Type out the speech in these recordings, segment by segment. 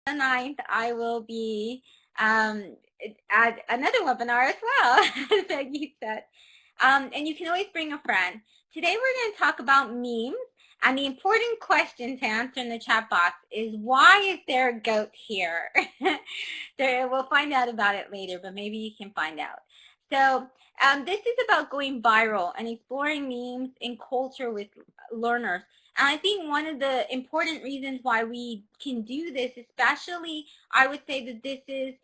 the 9th, I will be at another webinar as well, as you said. And you can always bring a friend. Today we're going to talk about memes. And the important question to answer in the chat box is, why is there a goat here? We'll find out about it later, but maybe you can find out. So this is about going viral and exploring memes in culture with learners. And I think one of the important reasons why we can do this, especially, I would say that this is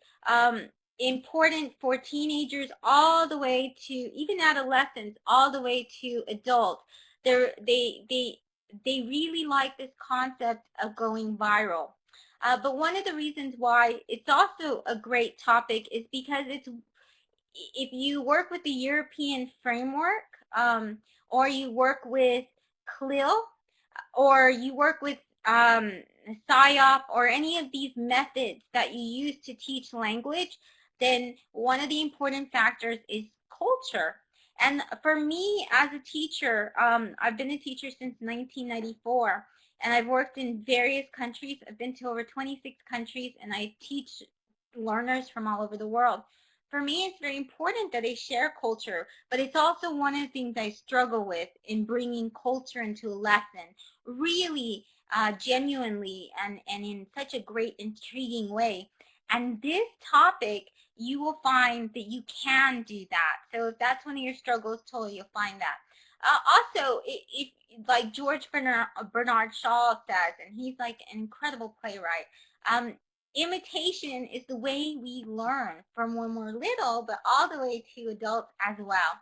important for teenagers all the way to even adolescents, all the way to adults. They really like this concept of going viral. But one of the reasons why it's also a great topic is because if you work with the European framework, or you work with CLIL, or you work with PSYOP, or any of these methods that you use to teach language, then one of the important factors is culture. And for me as a teacher, I've been a teacher since 1994, and I've worked in various countries. I've been to over 26 countries, and I teach learners from all over the world. For me, it's very important that they share culture, but it's also one of the things I struggle with in bringing culture into a lesson, really genuinely and in such a great, intriguing way. And this topic, you will find that you can do that. So if that's one of your struggles, totally, you'll find that. Also, if like George Bernard Shaw says, and he's like an incredible playwright, imitation is the way we learn from when we're little, but all the way to adults as well.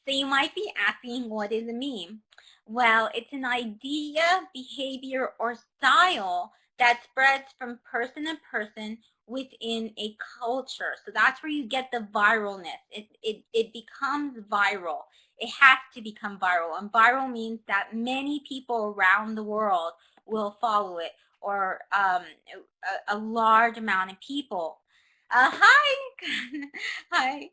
So you might be asking, what is a meme? Well, it's an idea, behavior, or style that spreads from person to person within a culture. So that's where you get the viralness. It becomes viral. It has to become viral. And viral means that many people around the world will follow it, or a large amount of people. Hi. Hi.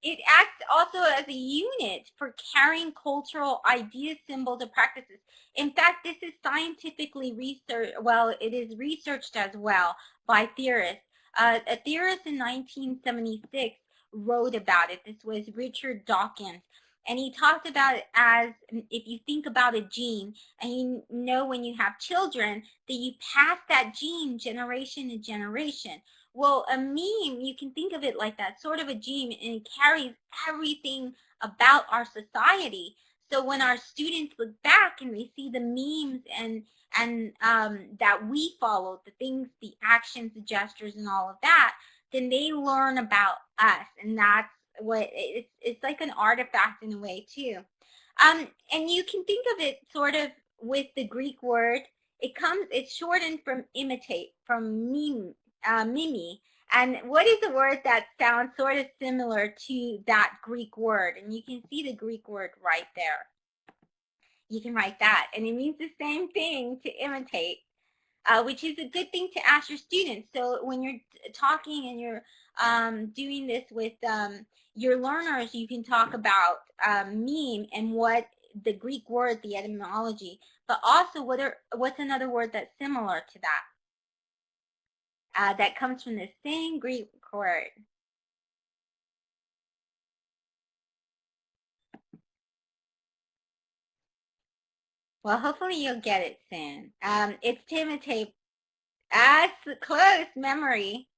It acts also as a unit for carrying cultural ideas, symbols, or practices. In fact, this is scientifically researched. Well, it is researched as well by theorists. A theorist in 1976 wrote about it. This was Richard Dawkins. And he talked about it as, if you think about a gene, and you know when you have children, that you pass that gene generation to generation. Well, a meme, you can think of it like that, sort of a gene, and it carries everything about our society. So when our students look back and they see the memes and that we follow, the things, the actions, the gestures, and all of that, then they learn about us, and that's what it's like, an artifact in a way too. And you can think of it sort of with the Greek word. It's shortened from imitate, from meme, mimi. And what is the word that sounds sort of similar to that Greek word? And you can see the Greek word right there. You can write that, and it means the same thing, to imitate. Which is a good thing to ask your students. So when you're talking and you're doing this with your learners, you can talk about meme and what the Greek word, the etymology, but also what's another word that's similar to that, that comes from the same Greek word. Well, hopefully you'll get it soon. It's to imitate. That's close, memory.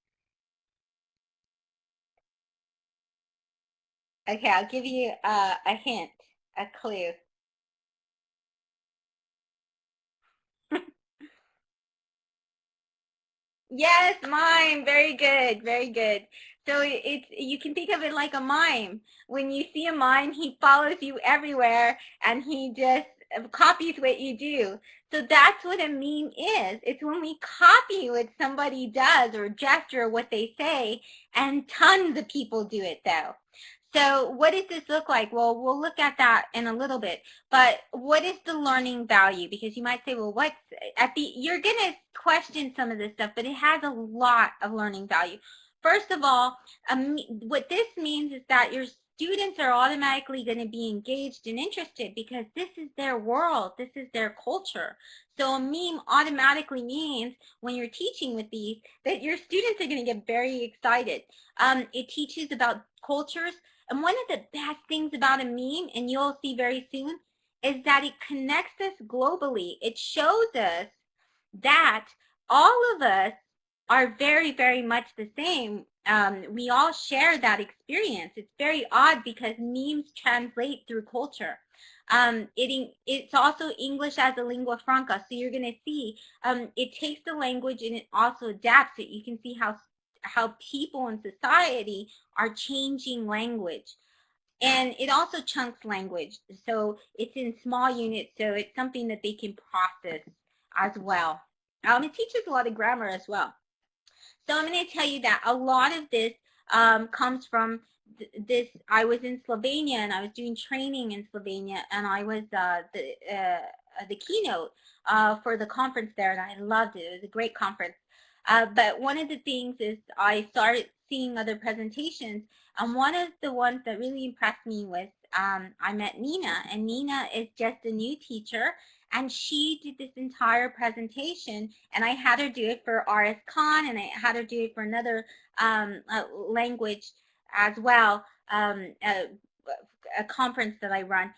Okay, I'll give you a hint, a clue. Yes, mime. Very good. Very good. So it's, you can think of it like a mime. When you see a mime, he follows you everywhere, and he just copies what you do. So that's what a meme is. It's when we copy what somebody does, or gesture, what they say, and tons of people do it though. So what does this look like? Well, we'll look at that in a little bit. But what is the learning value? Because you might say, well, what's at the, you're going to question some of this stuff, but it has a lot of learning value. First of all, what this means is that students are automatically going to be engaged and interested because this is their world, this is their culture. So a meme automatically means when you're teaching with these that your students are going to get very excited. It teaches about cultures, and one of the best things about a meme, and you'll see very soon, is that it connects us globally. It shows us that all of us are very, very much the same. We all share that experience. It's very odd because memes translate through culture. It's also English as a lingua franca. So you're going to see it takes the language and it also adapts it. You can see how people in society are changing language. And it also chunks language. So it's in small units, so it's something that they can process as well. It teaches a lot of grammar as well. So I'm going to tell you that a lot of this comes from this. I was in Slovenia and I was doing training in Slovenia, and I was the keynote for the conference there, and I loved it. It was a great conference. But one of the things is I started seeing other presentations, and one of the ones that really impressed me was I met Nina, and Nina is just a new teacher, and she did this entire presentation, and I had her do it for RS Con, and I had her do it for another language as well, a conference that I run,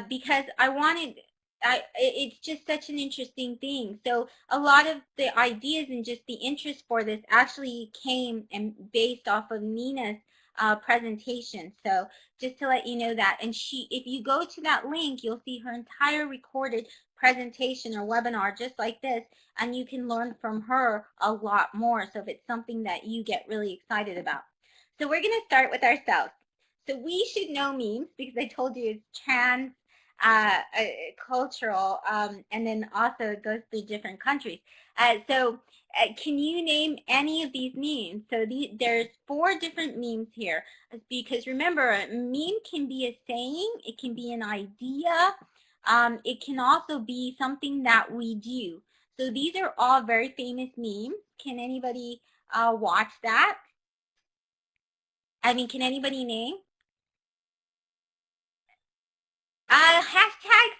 because I wanted, it's just such an interesting thing. So a lot of the ideas and just the interest for this actually came and based off of Nina's presentation. So just to let you know that. And if you go to that link, you'll see her entire recorded presentation or webinar just like this, and you can learn from her a lot more. So if it's something that you get really excited about. So we're going to start with ourselves. So we should know memes because I told you it's trans cultural, and then also it goes through different countries. Can you name any of these memes? So there's 4 different memes here, because remember, a meme can be a saying, it can be an idea, it can also be something that we do. So these are all very famous memes. Can anybody watch that? I mean, can anybody name? Hashtags,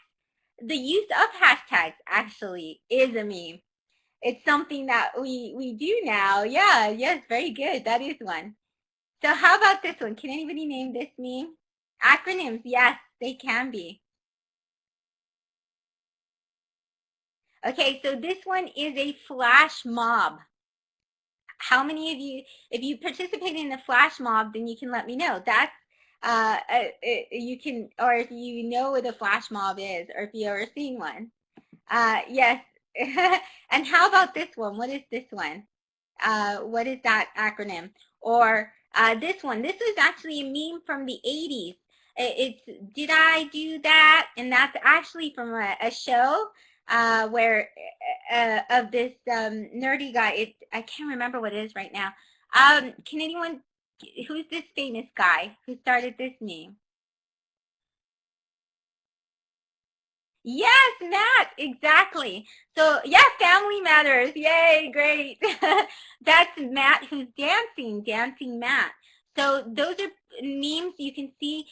the use of hashtags actually is a meme. It's something that we do now. Yeah, yes, very good. That is one. So how about this one? Can anybody name this meme? Acronyms, yes, they can be. Okay, so this one is a flash mob. How many of you, if you participate in the flash mob, then you can let me know. That's you can, or if you know what a flash mob is, or if you've ever seen one. Yes. And how about this one? What is this one? What is that acronym? Or this one. This was actually a meme from the 80s. It's Did I Do That? And that's actually from a show where of this nerdy guy. I can't remember what it is right now. Can anyone, who's this famous guy who started this meme? Yes, Matt, exactly. So, yeah, Family Matters. Yay, great. That's Matt who's dancing Matt. So those are memes you can see.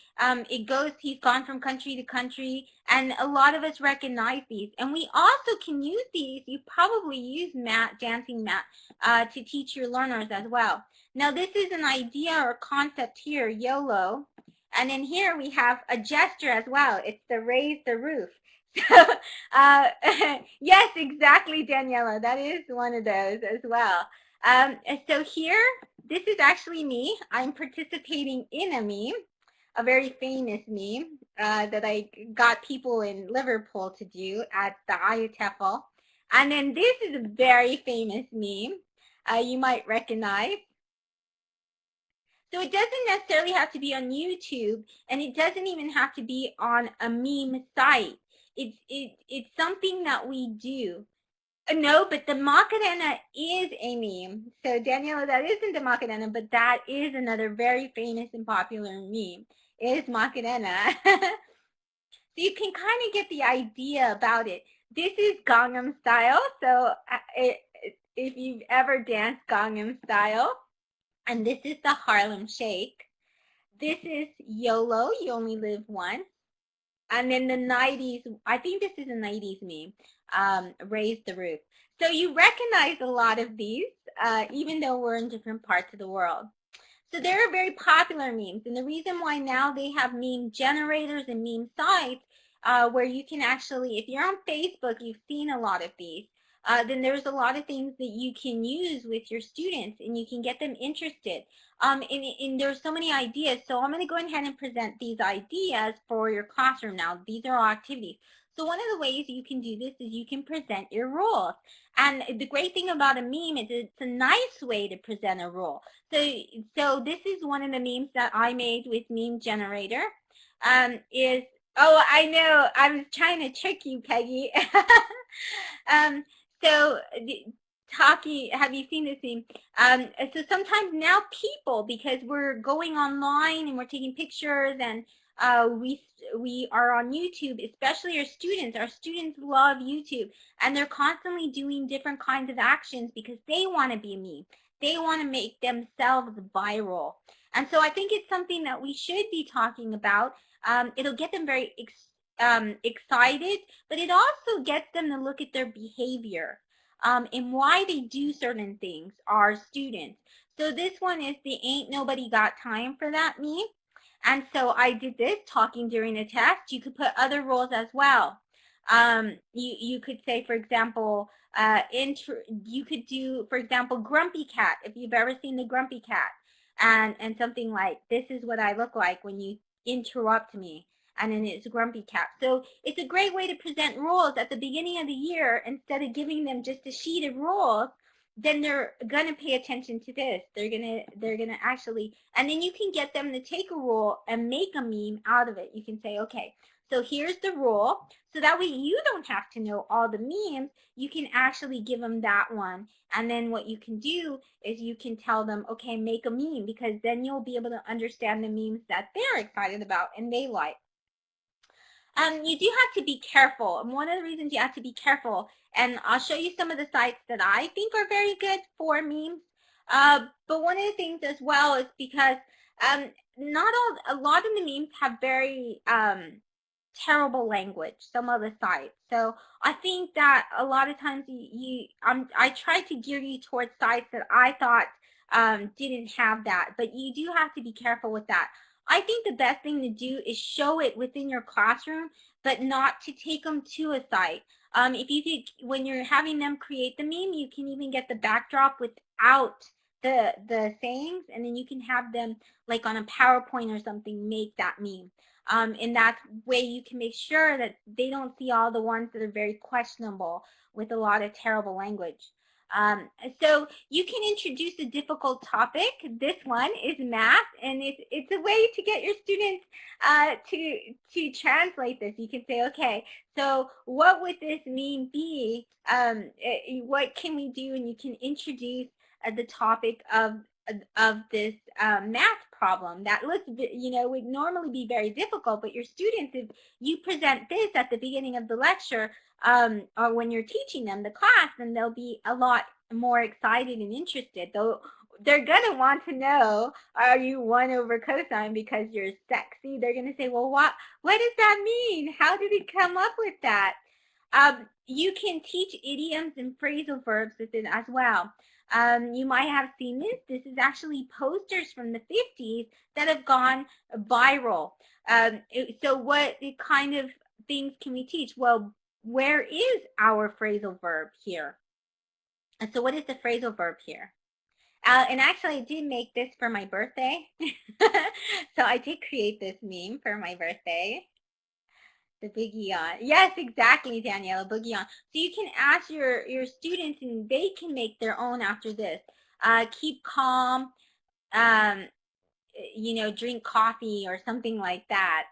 He's gone from country to country, and a lot of us recognize these. And we also can use these. You probably use dancing Matt, to teach your learners as well. Now, this is an idea or concept here, YOLO. And then here we have a gesture as well. It's the raise the roof. uh, yes, exactly, Daniela. That is one of those as well. So here, this is actually me. I'm participating in a meme, a very famous meme that I got people in Liverpool to do at the TESOL. And then this is a very famous meme you might recognize. So it doesn't necessarily have to be on YouTube, and it doesn't even have to be on a meme site. It's something that we do. No, but the Macarena is a meme. So Daniela, that isn't the Macarena, but that is another very famous and popular meme. It is Macarena. So you can kind of get the idea about it. This is Gangnam Style. So if you've ever danced Gangnam Style, and this is the Harlem Shake. This is YOLO, you only live once. And in the 90s, I think this is a 90s meme, raise the roof. So you recognize a lot of these, even though we're in different parts of the world. So they're very popular memes. And the reason why now they have meme generators and meme sites where you can actually, if you're on Facebook, you've seen a lot of these. Then there's a lot of things that you can use with your students and you can get them interested. And there's so many ideas. So I'm going to go ahead and present these ideas for your classroom now. These are all activities. So one of the ways you can do this is you can present your rules. And the great thing about a meme is it's a nice way to present a rule. So this is one of the memes that I made with Meme Generator. Oh, I know, I was trying to trick you, Peggy. um, so talking, have you seen this meme? So sometimes now people, because we're going online and we're taking pictures and we are on YouTube, especially our students. Our students love YouTube and they're constantly doing different kinds of actions because they want to be a meme. They want to make themselves viral. And so I think it's something that we should be talking about. It'll get them very excited, but it also gets them to look at their behavior and why they do certain things, our students. So this one is the ain't nobody got time for that meme. And so I did this talking during a test. You could put other rules as well. You could say, for example, you could do, for example, grumpy cat, if you've ever seen the grumpy cat, and something like, this is what I look like when you interrupt me, and then it's a grumpy cat. So it's a great way to present rules at the beginning of the year. Instead of giving them just a sheet of rules, then they're gonna pay attention to this. They're gonna actually, and then you can get them to take a rule and make a meme out of it. You can say, okay, so here's the rule. So that way you don't have to know all the memes. You can actually give them that one. And then what you can do is you can tell them, okay, make a meme, because then you'll be able to understand the memes that they're excited about and they like. You do have to be careful. And one of the reasons you have to be careful, and I'll show you some of the sites that I think are very good for memes. But one of the things as well is because not all, a lot of the memes have very terrible language, some of the sites. So I think that a lot of times I try to gear you towards sites that I thought didn't have that, but you do have to be careful with that. I think the best thing to do is show it within your classroom, but not to take them to a site. If you could, when you're having them create the meme, you can even get the backdrop without the sayings, and then you can have them like on a PowerPoint or something make that meme. In that way you can make sure that they don't see all the ones that are very questionable with a lot of terrible language. So you can introduce a difficult topic. This one is math, and it's a way to get your students to translate this. You can say, okay, so what would this mean be? What can we do? And you can introduce the topic of this math problem that looks, would normally be very difficult, but your students, if you present this at the beginning of the lecture or when you're teaching them the class, then they'll be a lot more excited and interested. They're going to want to know, are you 1 over cosine because you're sexy? They're going to say, well, what does that mean? How did it come up with that? You can teach idioms and phrasal verbs with it as well. You might have seen this. This is actually posters from the 50s that have gone viral. So what kind of things can we teach? Well, where is our phrasal verb here? And so what is the phrasal verb here? And actually, I did make this for my birthday. So I did create this meme for my birthday. The boogie on. Yes, exactly, Daniela, boogie on. So you can ask your students and they can make their own after this. Keep calm, drink coffee or something like that.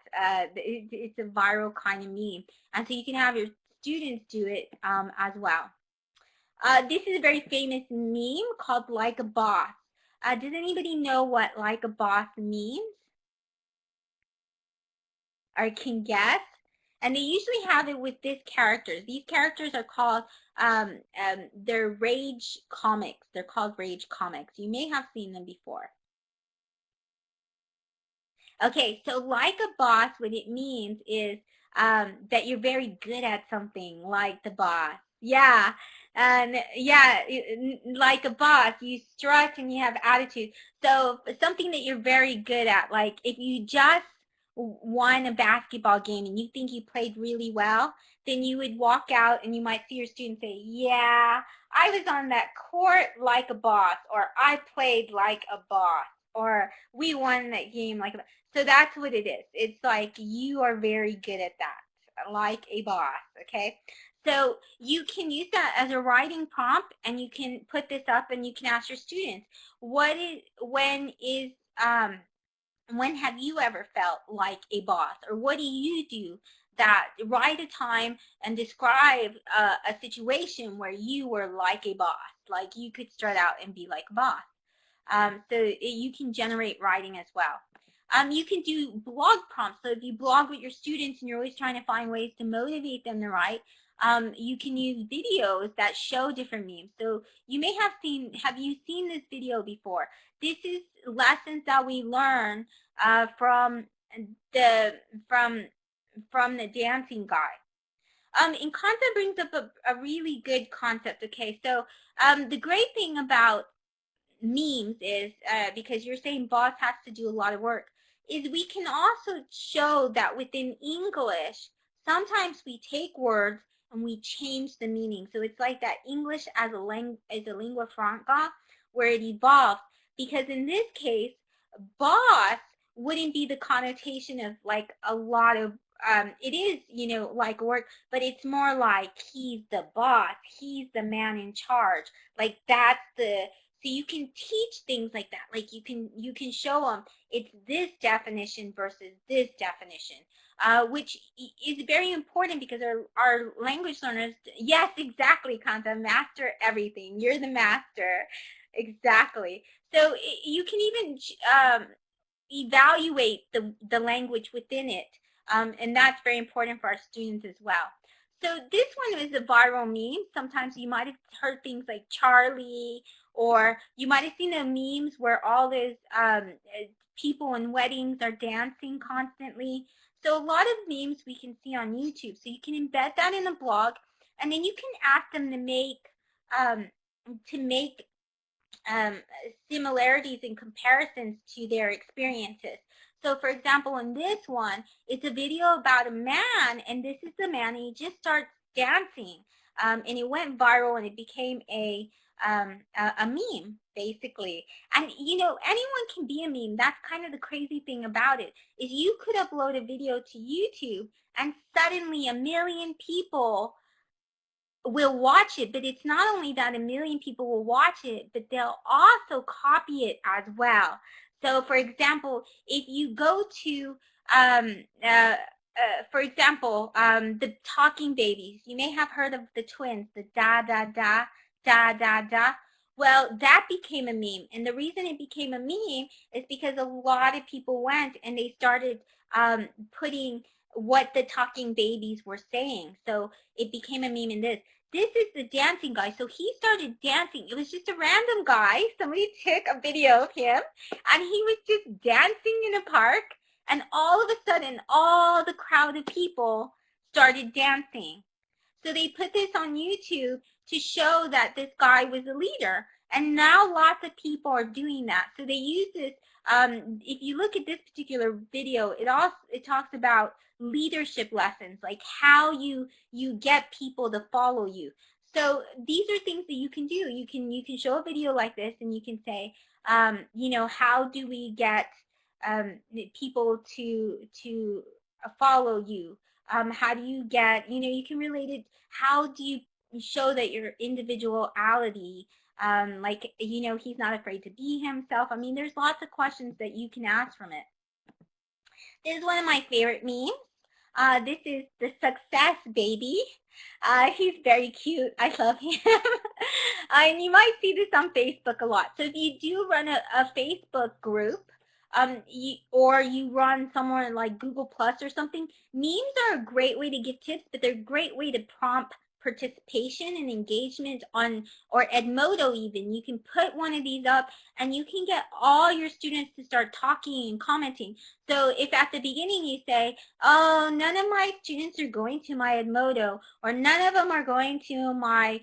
It's a viral kind of meme. And so you can have your students do it as well. This is a very famous meme called Like a Boss. Does anybody know what like a boss means? Or can guess? And they usually have it with these characters. These characters are called, they're rage comics. They're called rage comics. You may have seen them before. Okay, so like a boss, what it means is that you're very good at something, like the boss. Yeah, and yeah, like a boss, you strut and you have attitude. So something that you're very good at, like if you just won a basketball game and you think you played really well, then you would walk out and you might see your student say, yeah, I was on that court like a boss, or I played like a boss, or we won that game like a boss. So that's what it is. It's like you are very good at that, like a boss, okay? So you can use that as a writing prompt, and you can put this up and you can ask your students, when have you ever felt like a boss? Or what do you do that, write a time and describe a situation where you were like a boss, like you could start out and be like a boss. You can generate writing as well. You can do blog prompts. So if you blog with your students and you're always trying to find ways to motivate them to write, you can use videos that show different memes. So you may have you seen this video before? This is lessons that we learn from the from from the dancing guy. And concept brings up a really good concept. Okay, so the great thing about memes is, because you're saying boss has to do a lot of work, is we can also show that within English, sometimes we take words and we change the meaning. So it's like that English as a lingua franca, where it evolves. Because in this case, boss wouldn't be the connotation of like a lot of it is, like work, but it's more like he's the boss, he's the man in charge. Like that's the so you can teach things like that. Like you can show them it's this definition versus this definition, which is very important because our language learners, yes, exactly, Kanta, master everything. You're the master. Exactly. So you can even evaluate the language within it. And that's very important for our students as well. So this one is a viral meme. Sometimes you might have heard things like Charlie, or you might have seen the memes where all these people in weddings are dancing constantly. So a lot of memes we can see on YouTube. So you can embed that in a blog, and then you can ask them um, to make um, similarities and comparisons to their experiences. So for example, in this one, it's a video about a man, and this is the man, and he just starts dancing, and it went viral, and it became a meme, basically. And anyone can be a meme. That's kind of the crazy thing about it, is you could upload a video to YouTube, and suddenly 1,000,000 people will watch it. But it's not only that 1,000,000 people will watch it, but they'll also copy it as well. So for example, if you go to for example, the talking babies, you may have heard of the twins, the da da da da da da. Well, that became a meme, and the reason it became a meme is because a lot of people went and they started putting what the talking babies were saying. So it became a meme in this is the dancing guy. So he started dancing. It was just a random guy. Somebody took a video of him, and he was just dancing in a park. And all of a sudden, all the crowd of people started dancing. So they put this on YouTube to show that this guy was a leader. And now lots of people are doing that. So they use this. If you look at this particular video, it talks about leadership lessons, like how you get people to follow you. So these are things that you can do. You can show a video like this, and you can say, how do we get people to follow you? How do you get, you can relate it, how do you show that your individuality, like, he's not afraid to be himself. I mean, there's lots of questions that you can ask from it. This is one of my favorite memes. This is the success baby. He's very cute. I love him. And you might see this on Facebook a lot. So if you do run a Facebook group, or you run somewhere like Google Plus or something, memes are a great way to give tips, but they're a great way to prompt participation and engagement on, or Edmodo even. You can put one of these up and you can get all your students to start talking and commenting. So if at the beginning you say, oh, none of my students are going to my Edmodo, or none of them are going to my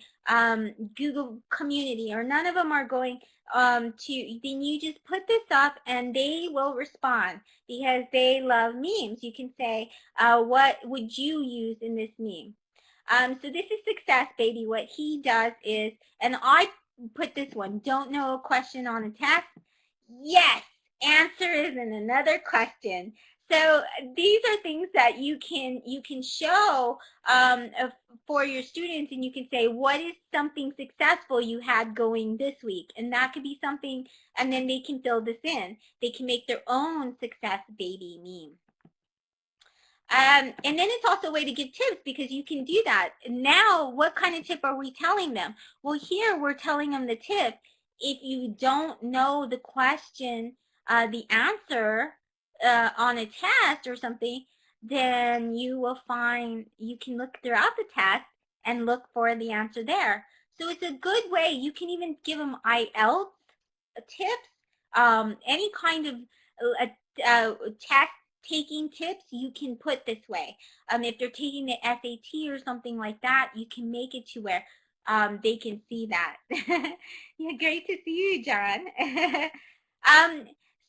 Google community, or none of them are going then you just put this up and they will respond because they love memes. You can say, what would you use in this meme? So this is Success Baby. What he does is, and I put this one, don't know a question on a test? Yes, answer is in another question. So these are things that you can show for your students, and you can say, what is something successful you had going this week? And that could be something, and then they can fill this in. They can make their own Success Baby meme. And then it's also a way to give tips, because you can do that. Now, what kind of tip are we telling them? Well, here we're telling them the tip. If you don't know the question, the answer on a test or something, then you can look throughout the test and look for the answer there. So it's a good way. You can even give them IELTS tips, any kind of test taking tips you can put this way. If they're taking the SAT or something like that, you can make it to where they can see that. Yeah, great to see you, John.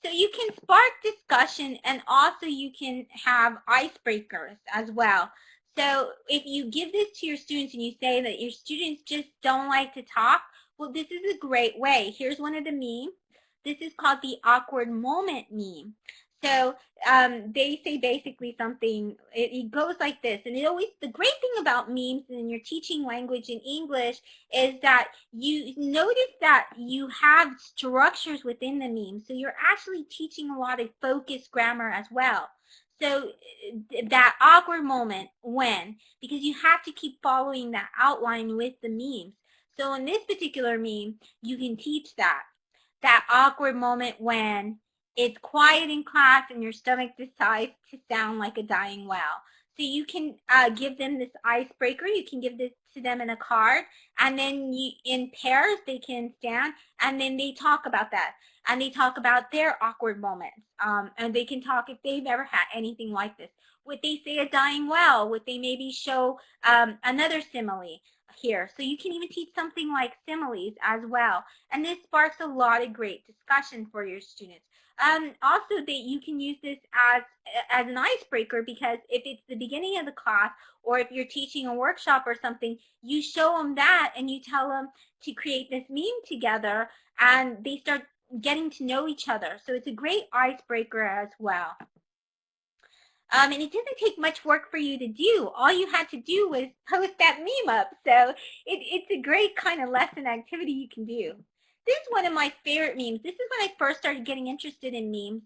So you can spark discussion, and also you can have icebreakers as well. So if you give this to your students and you say that your students just don't like to talk, well, this is a great way. Here's one of the memes. This is called the awkward moment meme. So they say basically something, it goes like this, and the great thing about memes when you're teaching language in English is that you notice that you have structures within the meme, so you're actually teaching a lot of focused grammar as well. So that awkward moment when, because you have to keep following that outline with the memes. So in this particular meme, you can teach that awkward moment when it's quiet in class and your stomach decides to sound like a dying well. So you can give them this icebreaker. You can give this to them in a card, and then in pairs they can stand, and then they talk about that, and they talk about their awkward moments, and they can talk if they've ever had anything like this. Would they say a dying well? Would they maybe show another simile here? So you can even teach something like similes as well, and this sparks a lot of great discussion for your students. Also, that you can use this as an icebreaker, because if it's the beginning of the class, or if you're teaching a workshop or something, you show them that and you tell them to create this meme together, and they start getting to know each other. So it's a great icebreaker as well. And it doesn't take much work for you to do. All you had to do was post that meme up. So it's a great kind of lesson activity you can do. This is one of my favorite memes. This is when I first started getting interested in memes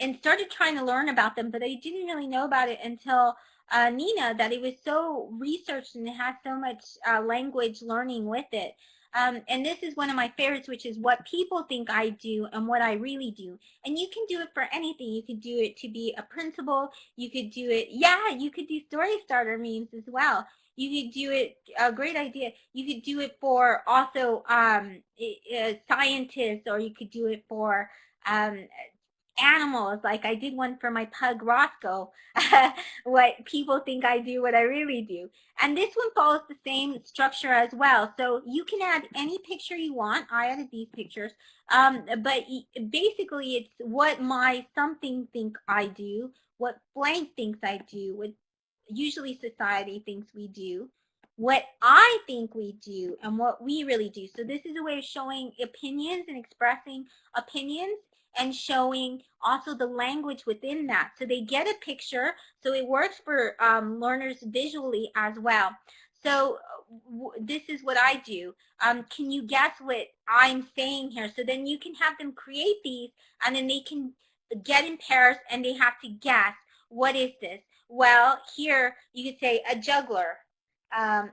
and started trying to learn about them, but I didn't really know about it until Nina, that it was so researched and it has so much language learning with it. And this is one of my favorites, which is what people think I do and what I really do. And you can do it for anything. You could do it to be a principal. You could do it, you could do story starter memes as well. You could do it, a great idea. You could do it for also scientists, or you could do it for animals. Like I did one for my pug Roscoe, what people think I do, what I really do. And this one follows the same structure as well. So you can add any picture you want. I added these pictures. But basically it's what my something think I do, what blank thinks I do, what usually society thinks we do, what I think we do, and what we really do. So this is a way of showing opinions and expressing opinions, and showing also the language within that. So they get a picture, so it works for learners visually as well. So this is what I do. Can you guess what I'm saying here? So then you can have them create these, and then they can get in pairs, and they have to guess, what is this? Well, here you could say a juggler,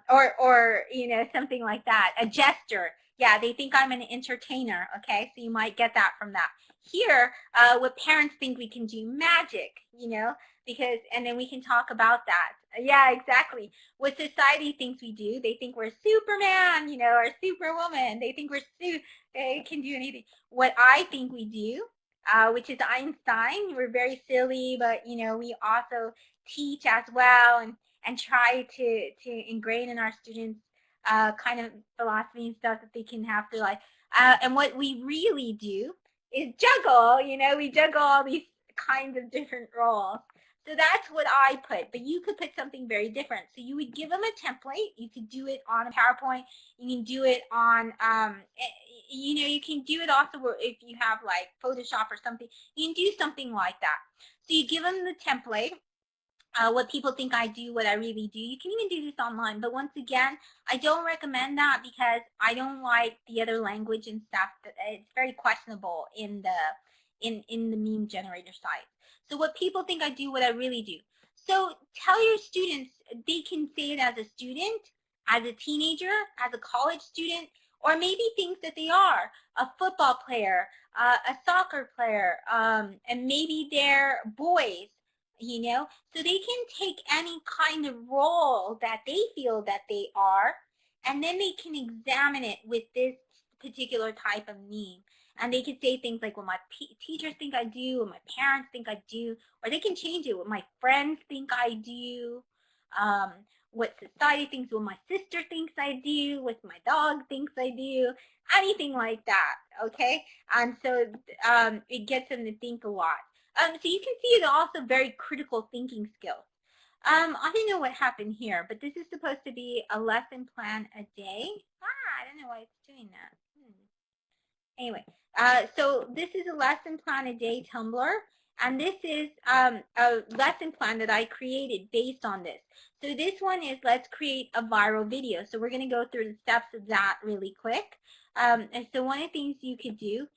or something like that, a jester. Yeah, they think I'm an entertainer. Okay, so you might get that from that. Here, what parents think we can do, magic, because, and then we can talk about that. Yeah, exactly. What society thinks we do, they think we're Superman, or Superwoman. They think they can do anything. What I think we do, which is Einstein, we're very silly, but we also teach as well and try to ingrain in our students kind of philosophy and stuff that they can have to like. And what we really do is juggle. We juggle all these kinds of different roles. So that's what I put, but you could put something very different. So you would give them a template. You could do it on a PowerPoint. You can do it on, you can do it also if you have like Photoshop or something. You can do something like that. So you give them the template. What people think I do, what I really do. You can even do this online, but once again, I don't recommend that because I don't like the other language and stuff. It's very questionable in the meme generator site. So what people think I do, what I really do. So tell your students they can say it as a student, as a teenager, as a college student, or maybe things that they are, a football player, a soccer player, and maybe they're boys, so they can take any kind of role that they feel that they are, and then they can examine it with this particular type of meme. And they can say things like what my teachers think I do, what my parents think I do, or they can change it, what my friends think I do, um, what society thinks, what my sister thinks I do, what my dog thinks I do, anything like that, okay? And so it gets them to think a lot. So you can see it's also very critical thinking skills. I don't know what happened here, but this is supposed to be a lesson plan a day. I don't know why it's doing that. Anyway, so this is a lesson plan a day Tumblr, and this is a lesson plan that I created based on this. So this one is let's create a viral video. So we're going to go through the steps of that really quick. And so one of the things you could do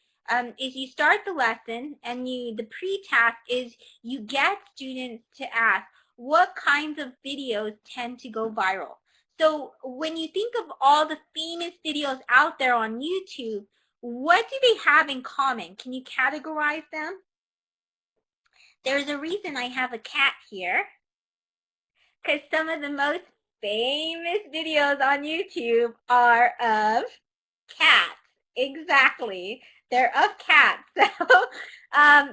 is you start the lesson, and the pre-task is you get students to ask what kinds of videos tend to go viral. So when you think of all the famous videos out there on YouTube, what do they have in common? Can you categorize them? There's a reason I have a cat here, because some of the most famous videos on YouTube are of cats. Exactly. They're of cats. So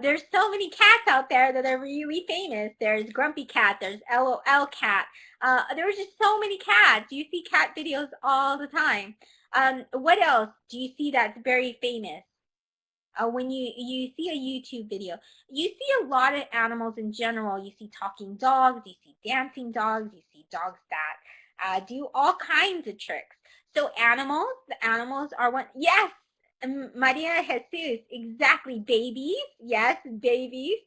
there's so many cats out there that are really famous. There's Grumpy Cat. There's LOL Cat. There's just so many cats. You see cat videos all the time. What else do you see that's very famous? When you see a YouTube video, you see a lot of animals in general. You see talking dogs, you see dancing dogs, you see dogs that do all kinds of tricks. So the animals are one. Yes, Maria Jesus, exactly. Babies, yes, babies.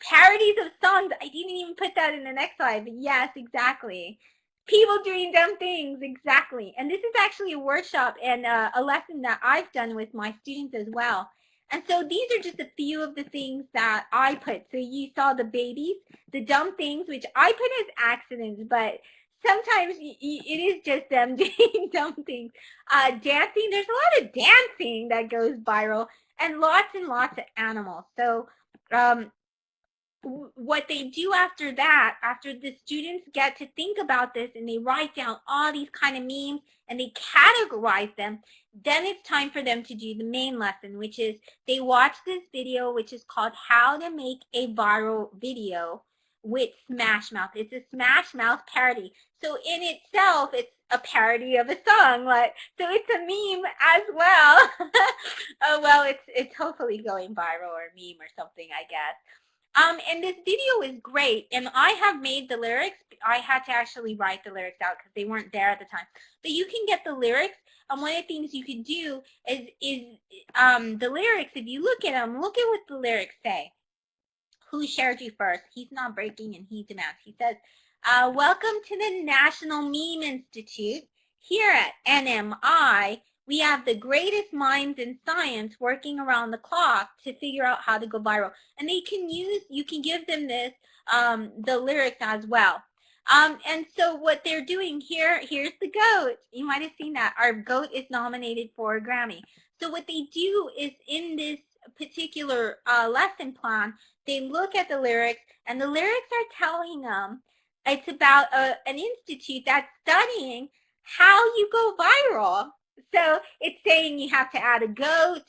Parodies of songs. I didn't even put that in the next slide, but yes, exactly. People doing dumb things, exactly. And this is actually a workshop and a lesson that I've done with my students as well. And so these are just a few of the things that I put. So you saw the babies, the dumb things, which I put as accidents, but sometimes it is just them doing dumb things. Dancing, there's a lot of dancing that goes viral, and lots of animals. So what they do after that, after the students get to think about this and they write down all these kind of memes and they categorize them, then it's time for them to do the main lesson, which is they watch this video, which is called How to Make a Viral Video with Smash Mouth. It's a Smash Mouth parody. So in itself, it's a parody of a song. So it's a meme as well. Oh, well, it's hopefully going viral or meme or something, I guess. And this video is great, and I have made the lyrics. I had to actually write the lyrics out because they weren't there at the time. But you can get the lyrics, and one of the things you can do is the lyrics, if you look at them, look at what the lyrics say. Who shared you first? He's not breaking, and he's a mouse. He says, welcome to the National Meme Institute. Here at NMI, we have the greatest minds in science working around the clock to figure out how to go viral. And you can give them this, the lyrics as well. And so what they're doing here's the goat. You might have seen that. Our goat is nominated for a Grammy. So what they do is in this particular lesson plan, they look at the lyrics, and the lyrics are telling them It's about an institute that's studying how you go viral. So it's saying you have to add a goat,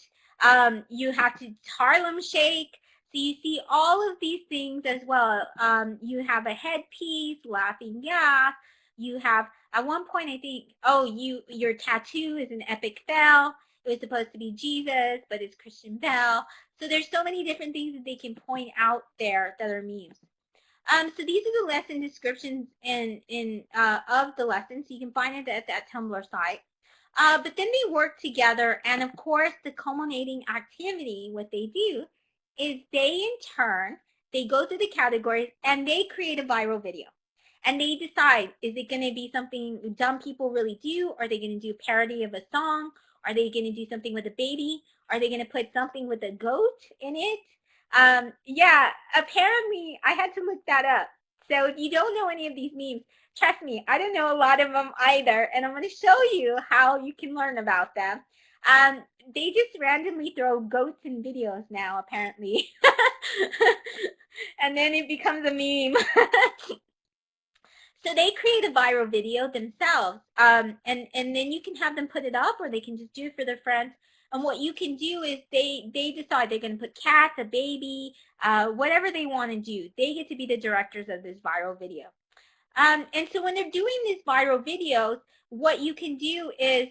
you have to Harlem shake. So you see all of these things as well. You have a headpiece, laughing gas. You have, at one point I think, oh, your tattoo is an epic fail. It was supposed to be Jesus, but it's Christian Bell. So there's so many different things that they can point out there that are memes. So these are the lesson descriptions of the lesson. So you can find it at that Tumblr site. But then they work together, and of course, the culminating activity, what they do is they, in turn, they go through the categories and they create a viral video. And they decide, is it going to be something dumb people really do? Are they going to do a parody of a song? Are they going to do something with a baby? Are they going to put something with a goat in it? Yeah, apparently I had to look that up. So if you don't know any of these memes, trust me, I don't know a lot of them either, and I'm going to show you how you can learn about them. They just randomly throw goats in videos now, apparently. And then it becomes a meme. So they create a viral video themselves, and then you can have them put it up, or they can just do it for their friends. And what you can do is they decide they're going to put cats, a baby, whatever they want to do. They get to be the directors of this viral video. And so when they're doing these viral videos, what you can do is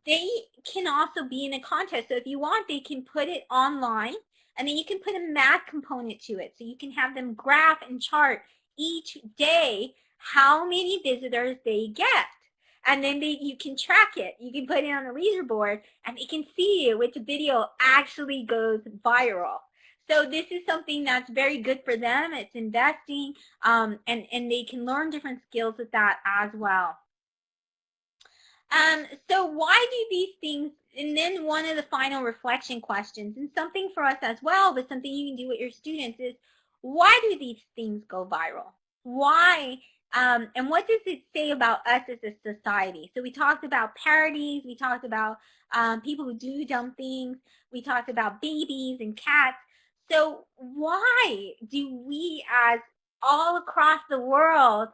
they can also be in a contest. So if you want, they can put it online, and then you can put a math component to it. So you can have them graph and chart each day how many visitors they get. And then you can track it. You can put it on a leaderboard, and they can see which video actually goes viral. So this is something that's very good for them. It's investing, and they can learn different skills with that as well. So why do these things, and then one of the final reflection questions, and something for us as well, but something you can do with your students, is why do these things go viral? Why? And what does it say about us as a society? So we talked about parodies, we talked about people who do dumb things, we talked about babies and cats. So why do we, as all across the world,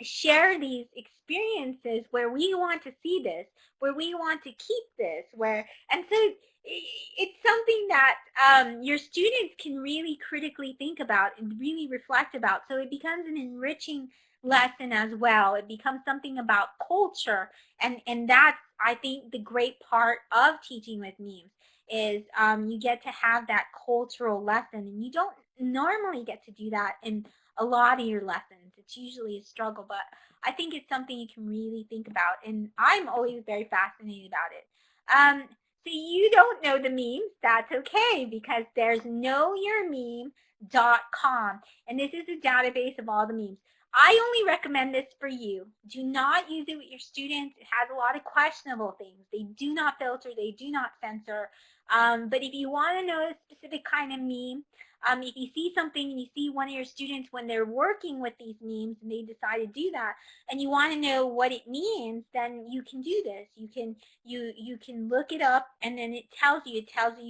share these experiences where we want to see this, where we want to keep this, and so it's something that your students can really critically think about and really reflect about. So it becomes an enriching lesson as well. It becomes something about culture, and that's, I think, the great part of teaching with memes is you get to have that cultural lesson, and you don't normally get to do that in a lot of your lessons. It's usually a struggle, but I think it's something you can really think about, and I'm always very fascinated about it. So you don't know the memes, that's okay, because there's knowyourmeme.com, and this is a database of all the memes. I only recommend this for you. Do not use it with your students. It has a lot of questionable things. They do not filter, they do not censor. But if you want to know a specific kind of meme, if you see something and you see one of your students when they're working with these memes and they decide to do that, and you want to know what it means, then you can do this. You can look it up, and then it tells you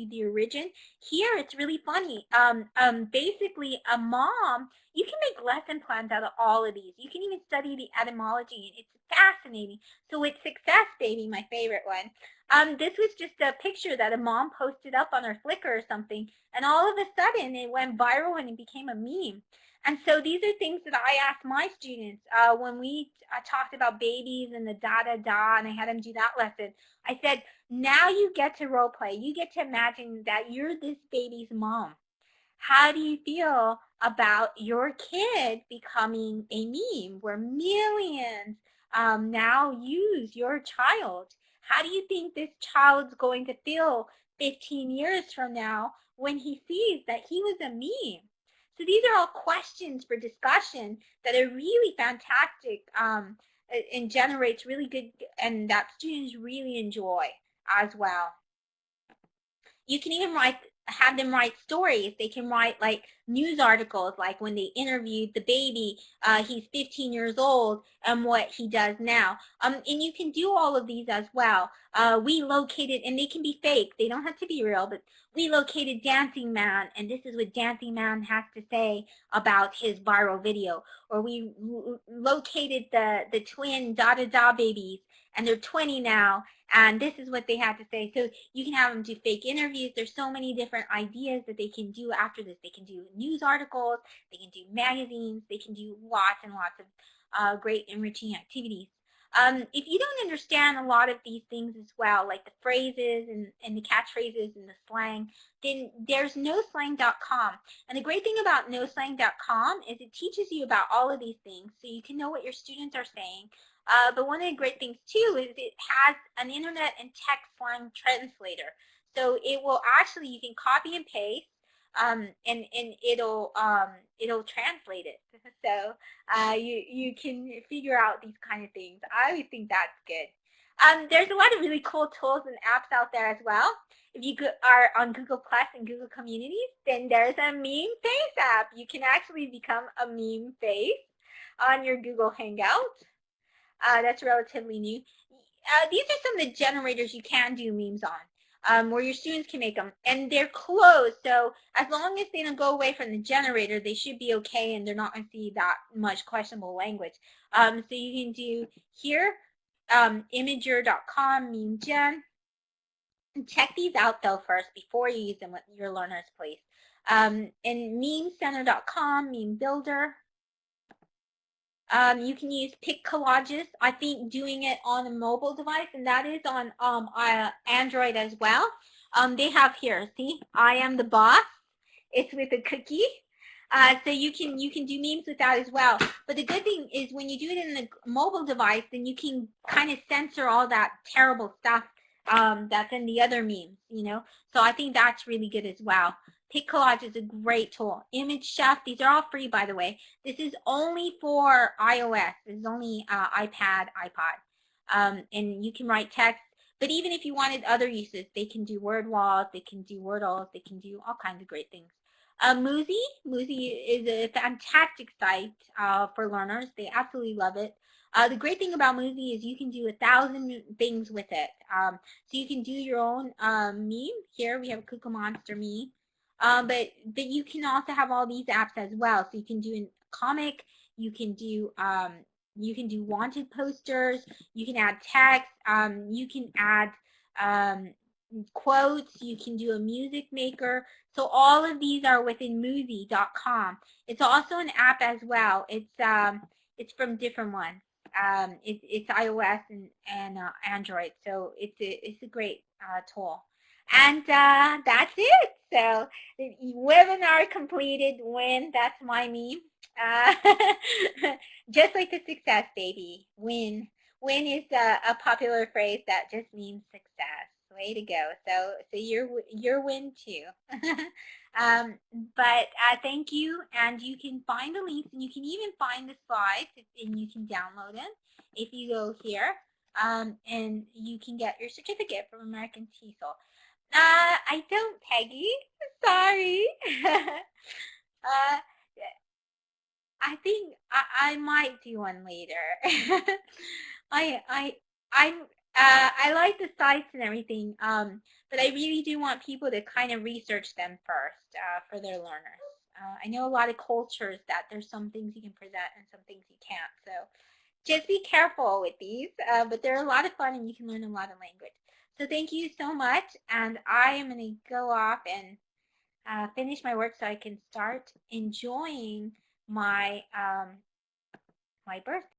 the origin. Here it's really funny. Basically a mom, you can make lesson plans out of all of these. You can even study the etymology. It's fascinating. So it's Success Baby, my favorite one. This was just a picture that a mom posted up on her Flickr or something, and all of a sudden it went viral and it became a meme. And so these are things that I asked my students when we talked about babies and the da-da-da, and I had them do that lesson. I said, now you get to role play. You get to imagine that you're this baby's mom. How do you feel about your kid becoming a meme where millions now use your child? How do you think this child's going to feel 15 years from now when he sees that he was a meme? So these are all questions for discussion that are really fantastic and generates really good, and that students really enjoy as well. You can even write have them write stories. They can write like news articles, like when they interviewed the baby, he's 15 years old and what he does now. And you can do all of these as well. We located, and they can be fake. They don't have to be real, but we located Dancing Man, and this is what Dancing Man has to say about his viral video. Or we located the twin da-da-da babies, and they're 20 now, and this is what they had to say. So you can have them do fake interviews. There's so many different ideas that they can do after this. They can do news articles, they can do magazines, they can do lots and lots of great enriching activities. If you don't understand a lot of these things as well, like the phrases and the catchphrases and the slang, then there's noslang.com. And the great thing about noslang.com is it teaches you about all of these things, so you can know what your students are saying. But one of the great things too is it has an internet and text slang translator. So it will actually, you can copy and paste, and it'll translate it. So you can figure out these kind of things. I always think that's good. There's a lot of really cool tools and apps out there as well. If you are on Google Plus and Google Communities, then there's a meme face app. You can actually become a meme face on your Google Hangout. That's relatively new. These are some of the generators you can do memes on, where your students can make them. And they're closed, so as long as they don't go away from the generator, they should be okay, and they're not going to see that much questionable language. So you can do here, imager.com, meme gen. Check these out, though, first before you use them with your learners, please. And memecenter.com, meme builder. You can use pic collages. I think doing it on a mobile device, and that is on Android as well. They have here, see, I am the boss. It's with a cookie. So you can do memes with that as well. But the good thing is when you do it in the mobile device, then you can kind of censor all that terrible stuff that's in the other memes, you know. So I think that's really good as well. Pic Collage is a great tool. Image Chef, these are all free, by the way. This is only for iOS. This is only iPad, iPod. And you can write text. But even if you wanted other uses, they can do word walls, they can do wordles, they can do all kinds of great things. Muzi is a fantastic site for learners. They absolutely love it. The great thing about Muzi is you can do 1,000 things with it. So you can do your own meme. Here we have a Cuckoo Monster meme. But you can also have all these apps as well. So you can do a comic, you can do wanted posters, you can add text, you can add quotes, you can do a music maker. So all of these are within Muzi.com. It's also an app as well. It's from different ones. It's iOS and Android. So it's a great tool. And that's it. So the webinar completed. Win. That's my meme. Just like the success, baby. Win. Win is a popular phrase that just means success. Way to go. So you're win too. But thank you. And you can find the links, and you can even find the slides, and you can download them if you go here. And you can get your certificate from American TESOL. I don't, Peggy. Sorry. I think I might do one later. I like the sites and everything, but I really do want people to kind of research them first for their learners. I know a lot of cultures that there's some things you can present and some things you can't. So just be careful with these, but they're a lot of fun and you can learn a lot of language. So thank you so much, and I am going to go off and finish my work so I can start enjoying my my birthday.